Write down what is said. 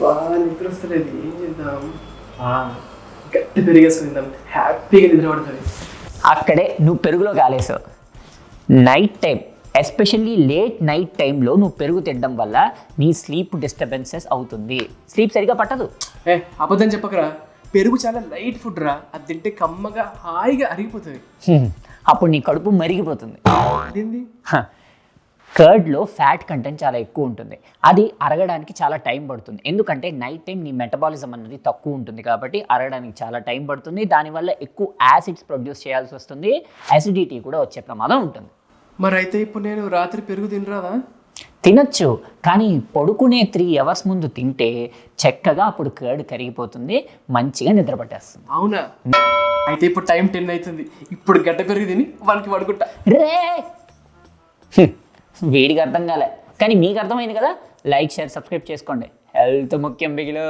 నిద్ర వస్తలేదు, ఏం చేద్దాం? గట్టి పెరిగేసుకుందాం, హ్యాపీగా నిద్ర పడుతుంది. అక్కడే నువ్వు పెరుగులో కాలేసావు. Night time, especially late night టైంలో నువ్వు పెరుగు తినడం వల్ల నీ స్లీప్ డిస్టర్బెన్సెస్ అవుతుంది, స్లీప్ సరిగా పట్టదు. అబద్ధం చెప్పకరా, పెరుగు చాలా లైట్ ఫుడ్ రా, అది తింటే కమ్మగా హాయిగా అరిగిపోతుంది. అప్పుడు నీ కడుపు మరిగిపోతుంది. అదేంది? కర్డ్లో ఫ్యాట్ కంటెంట్ చాలా ఎక్కువ ఉంటుంది, అది అరగడానికి చాలా టైం పడుతుంది. ఎందుకంటే నైట్ టైం నీ మెటబాలిజం అనేది తక్కువ ఉంటుంది కాబట్టి అరగడానికి చాలా టైం పడుతుంది. దానివల్ల ఎక్కువ యాసిడ్స్ ప్రొడ్యూస్ చేయాల్సి వస్తుంది, యాసిడిటీ కూడా వచ్చే ప్రమాదం ఉంటుంది. మరి అయితే ఇప్పుడు నేను రాత్రి పెరుగు తినరాదా? తినచ్చు, కానీ పడుకునే 3 hours ముందు తింటే చక్కగా అప్పుడు కర్డ్ కరిగిపోతుంది, మంచిగా నిద్ర పట్టేస్తుంది. అవునా? అయితే ఇప్పుడు టైం 10 అవుతుంది, ఇప్పుడు గడ్డ పెరుగు తిని 1కి పడుకుంటా. రే వీడికి అర్థం కాలే, కానీ మీకు అర్థమైంది కదా. లైక్, షేర్, సబ్స్క్రైబ్ చేసుకోండి. హెల్త్ ముఖ్యం బిగిలో.